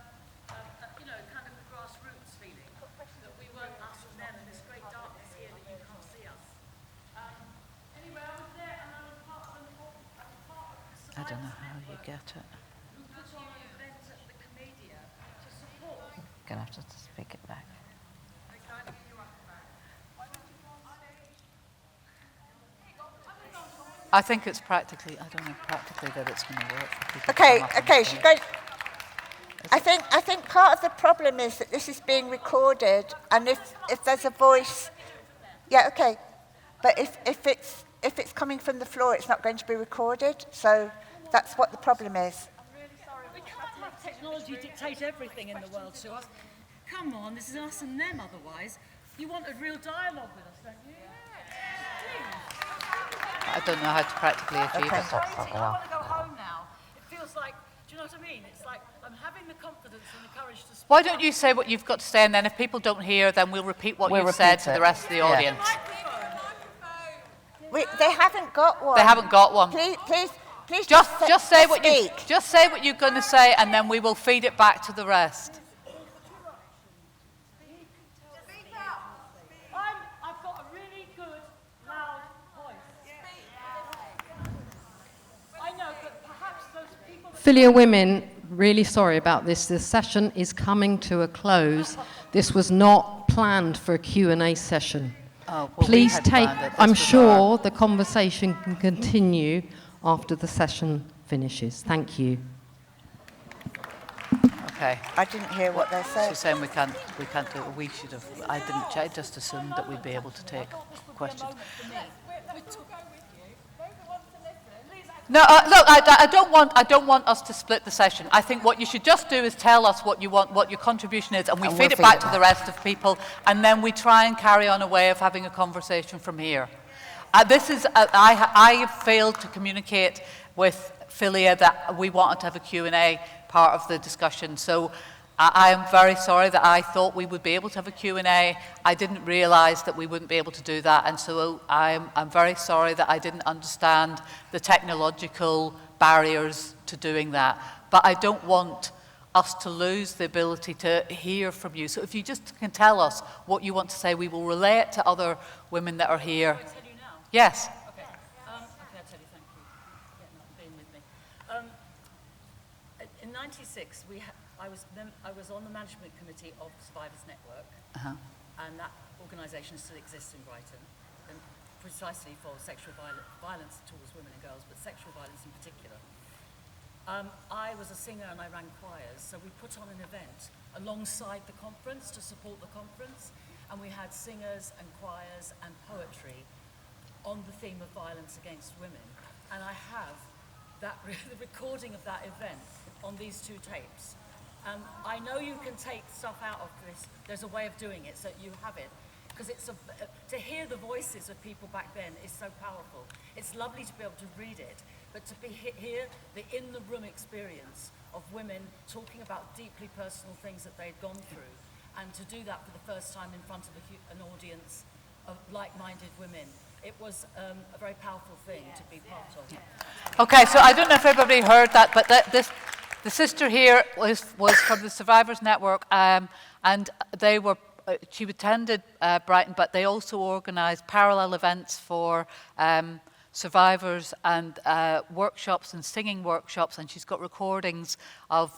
kind of a grassroots feeling, that we weren't us and them in this great darkness here that you can't see us. Anyway, I was there and I was part of the I don't know how you get it. who put on an event at the Comedia to support. Gonna have to speak it back. I think it's practically, I don't know practically that it's going to work for people. Okay, she's going... I think part of the problem is that this is being recorded, and if there's a voice... Yeah, okay. But if it's coming from the floor, it's not going to be recorded, so that's what the problem is. I'm really sorry. We can't let technology dictate everything in the world to us. Come on, this is us and them otherwise. You want a real dialogue with us, don't you? I don't know how to practically achieve it. I want to go home now. It feels like, do you know what I mean? It's like I'm having the confidence and the courage to speak. Why don't you say what you've got to say, and then if people don't hear, then we'll repeat what you've said to the rest of the audience. They haven't got one. They haven't got one. Please Just say what speak. just say what you're going to say, and then we will feed it back to the rest. I've got a really good, loud voice. I know, but perhaps those people... FiLiA Women, really sorry about this. This session is coming to a close. This was not planned for a Q&A session. Oh, well, Please take, I'm sure our... the conversation can continue after the session finishes. Thank you. Okay. Okay. I didn't hear what they said. She's saying we can't do it. We should have. I didn't check. Just assumed that we'd be able to take questions. No, look, I don't want us to split the session. I think what you should just do is tell us what you want, what your contribution is, and we feed it back to the rest of people, and then we try and carry on a way of having a conversation from here. I have failed to communicate with FiLiA that we wanted to have a Q&A part of the discussion. So I am very sorry that I thought we would be able to have a Q&A. I didn't realise that we wouldn't be able to do that. And so I'm very sorry that I didn't understand the technological barriers to doing that. But I don't want us to lose the ability to hear from you. So if you just can tell us what you want to say, we will relay it to other women that are here. Can I tell you now? Yes. Okay. I'll tell you, thank you for being with me. In '96, I was on the management committee of Survivors Network, and that organisation still exists in Brighton, and precisely for sexual violence towards women and girls, but sexual violence in particular. I was a singer and I ran choirs, so we put on an event alongside the conference to support the conference, and we had singers and choirs and poetry on the theme of violence against women. And I have the recording of that event on these two tapes. I know you can take stuff out of this. There's a way of doing it, so you have it. Because to hear the voices of people back then is so powerful. It's lovely to be able to read it, but to hear the in-the-room experience of women talking about deeply personal things that they'd gone through, and to do that for the first time in front of an audience of like-minded women, it was a very powerful thing to be part of. Okay, so I don't know if everybody heard that, but the sister here was from the Survivors Network, and they were. She attended Brighton, but they also organised parallel events for survivors and workshops and singing workshops, and she's got recordings of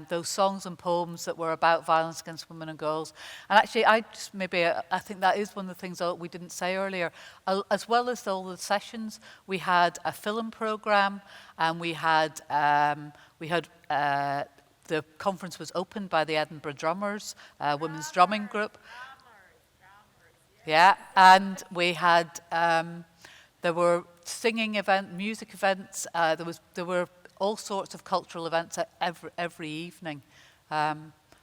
those songs and poems that were about violence against women and girls. And actually, I think that is one of the things that we didn't say earlier. As well as all the sessions, we had a film programme, and we had the conference was opened by the Edinburgh Drummers, women's drumming group. Yeah, and we had, there were singing events, music events, there were all sorts of cultural events every evening.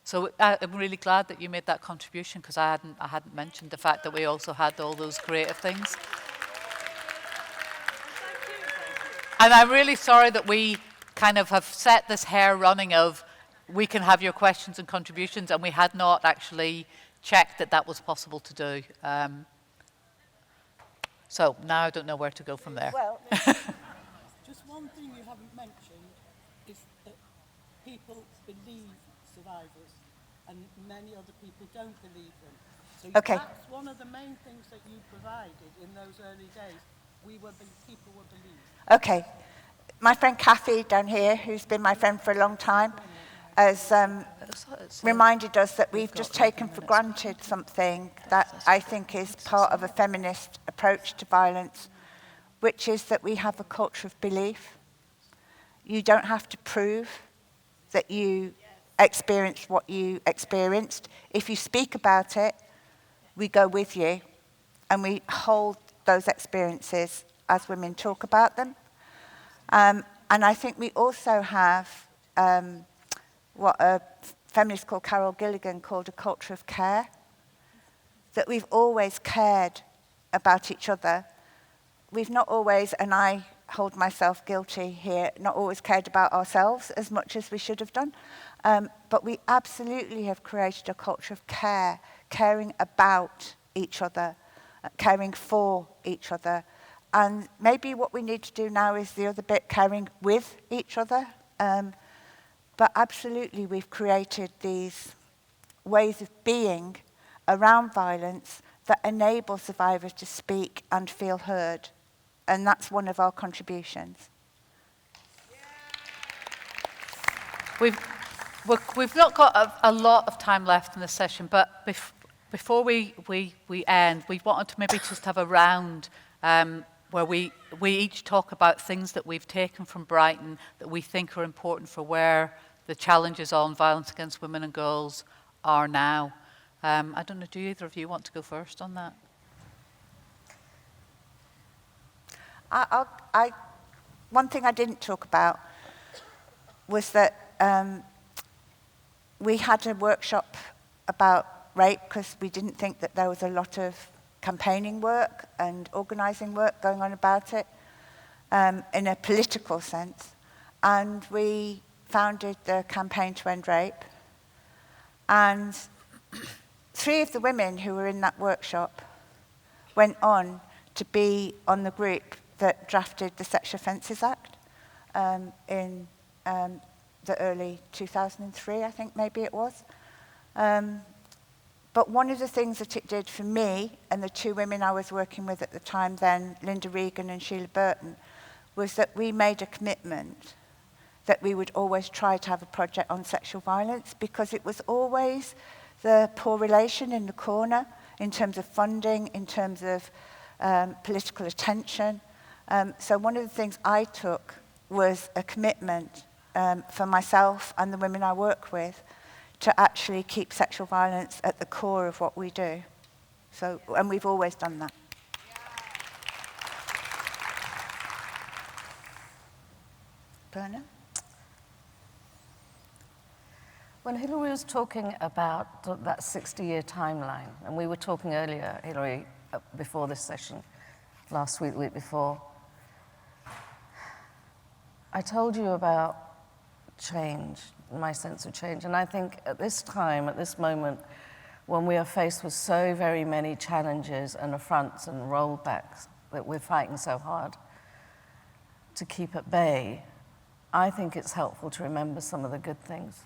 So I'm really glad that you made that contribution, because I hadn't mentioned the fact that we also had all those creative things. And I'm really sorry that we kind of have set this hair running of we can have your questions and contributions, and we had not actually checked that that was possible to do. So now I don't know where to go from there. Well, just one thing you haven't mentioned is that people believe survivors and many other people don't believe them. So that's one of the main things that you provided in those early days. People were believed. Okay. My friend Kathy down here, who's been my friend for a long time, has reminded us that we've just taken for granted something that I think is part of a feminist approach to violence, which is that we have a culture of belief. You don't have to prove that you experienced what you experienced. If you speak about it, we go with you, and we hold those experiences as women talk about them. And I think we also have what a feminist called Carol Gilligan called a culture of care, that we've always cared about each other. We've not always, and I hold myself guilty here, not always cared about ourselves as much as we should have done. But we absolutely have created a culture of care, caring about each other, caring for each other. And maybe what we need to do now is the other bit, caring with each other. But absolutely, we've created these ways of being around violence that enable survivors to speak and feel heard. And that's one of our contributions. We've not got a lot of time left in this session, but before we end, we wanted to maybe just have a round where we each talk about things that we've taken from Brighton that we think are important for where the challenges on violence against women and girls are now. I don't know, do either of you want to go first on that? One thing I didn't talk about was that we had a workshop about rape because we didn't think that there was a lot of campaigning work and organising work going on about it in a political sense. And we founded the Campaign to End Rape. And 3 of the women who were in that workshop went on to be on the group that drafted the Sexual Offences Act in the early 2003, I think maybe it was. But one of the things that it did for me and the 2 women I was working with at the time then, Linda Regan and Sheila Burton, was that we made a commitment that we would always try to have a project on sexual violence, because it was always the poor relation in the corner in terms of funding, in terms of political attention. So one of the things I took was a commitment for myself and the women I work with to actually keep sexual violence at the core of what we do. So, and we've always done that. Purna? When Hilary was talking about that 60-year timeline, and we were talking earlier, Hilary, before this session, last week, the week before, I told you about change, my sense of change. And I think at this time, at this moment, when we are faced with so very many challenges and affronts and rollbacks that we're fighting so hard to keep at bay, I think it's helpful to remember some of the good things.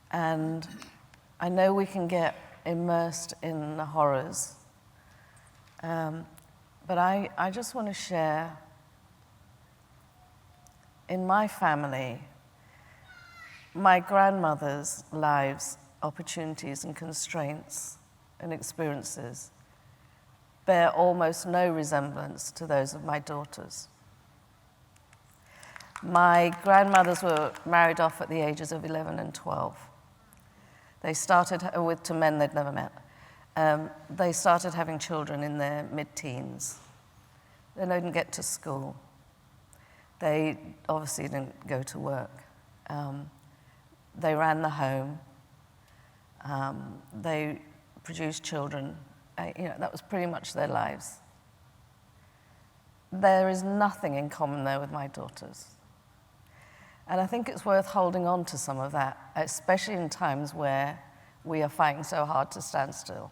And I know we can get immersed in the horrors, but I just want to share, in my family, my grandmother's lives, opportunities and constraints and experiences bear almost no resemblance to those of my daughters. My grandmothers were married off at the ages of 11 and 12. They started with 2 men they'd never met. They started having children in their mid-teens. They didn't get to school. They obviously didn't go to work. They ran the home. They produced children. That was pretty much their lives. There is nothing in common there with my daughters. And I think it's worth holding on to some of that, especially in times where we are fighting so hard to stand still.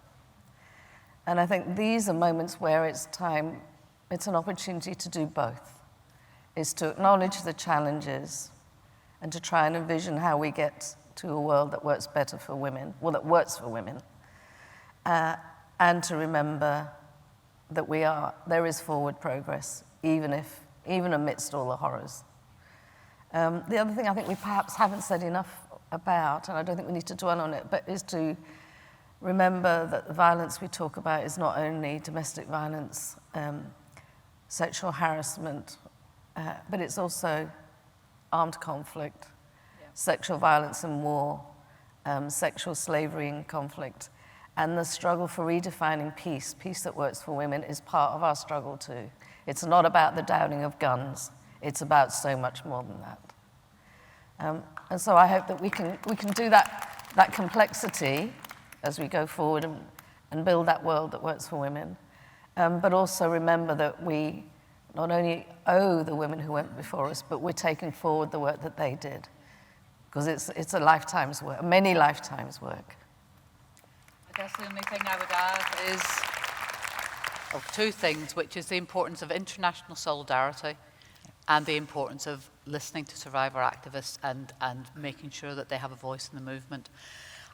And I think these are moments where it's an opportunity to do both, is to acknowledge the challenges and to try and envision how we get to a world that works better for women, that works for women, and to remember that there is forward progress, even amidst all the horrors. The other thing I think we perhaps haven't said enough about, and I don't think we need to dwell on it, but is to remember that the violence we talk about is not only domestic violence, sexual harassment, but it's also armed conflict, sexual violence and war, sexual slavery and conflict, and the struggle for redefining peace that works for women is part of our struggle too. It's not about the downing of guns. It's about so much more than that. And so I hope that we can do that complexity as we go forward and build that world that works for women, but also remember that we not only owe the women who went before us, but we're taking forward the work that they did, because it's a lifetime's work, many lifetimes' work. I guess the only thing I would add is 2 things, which is the importance of international solidarity and the importance of listening to survivor activists and making sure that they have a voice in the movement.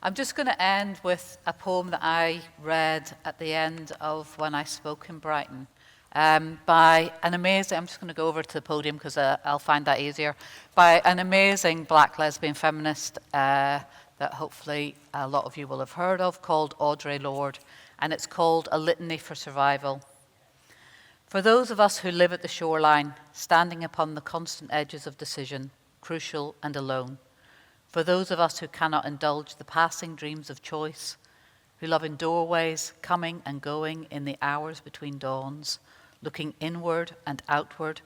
I'm just going to end with a poem that I read at the end of when I spoke in Brighton by an amazing, I'm just going to go over to the podium because I'll find that easier, by an amazing black lesbian feminist that hopefully a lot of you will have heard of, called Audre Lorde, and it's called A Litany for Survival. For those of us who live at the shoreline, standing upon the constant edges of decision, crucial and alone. For those of us who cannot indulge the passing dreams of choice, who love in doorways, coming and going in the hours between dawns, looking inward and outward,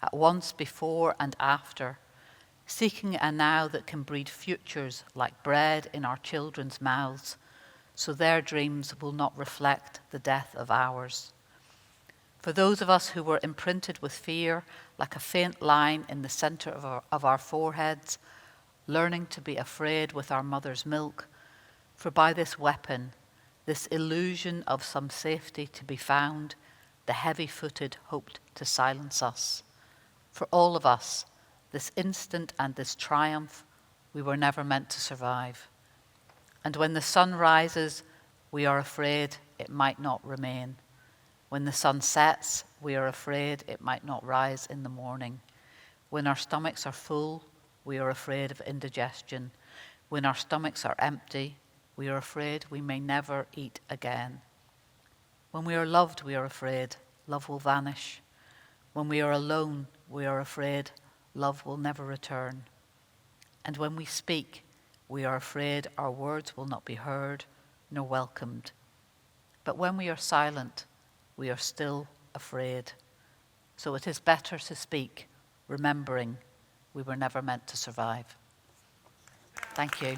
at once before and after, seeking a now that can breed futures like bread in our children's mouths, so their dreams will not reflect the death of ours. For those of us who were imprinted with fear, like a faint line in the center of our foreheads, learning to be afraid with our mother's milk, for by this weapon, this illusion of some safety to be found, the heavy-footed hoped to silence us. For all of us, this instant and this triumph, we were never meant to survive. And when the sun rises, we are afraid it might not remain. When the sun sets, we are afraid it might not rise in the morning. When our stomachs are full, we are afraid of indigestion. When our stomachs are empty, we are afraid we may never eat again. When we are loved, we are afraid love will vanish. When we are alone, we are afraid love will never return. And when we speak, we are afraid our words will not be heard nor welcomed. But when we are silent, we are still afraid. So it is better to speak, remembering we were never meant to survive. Thank you.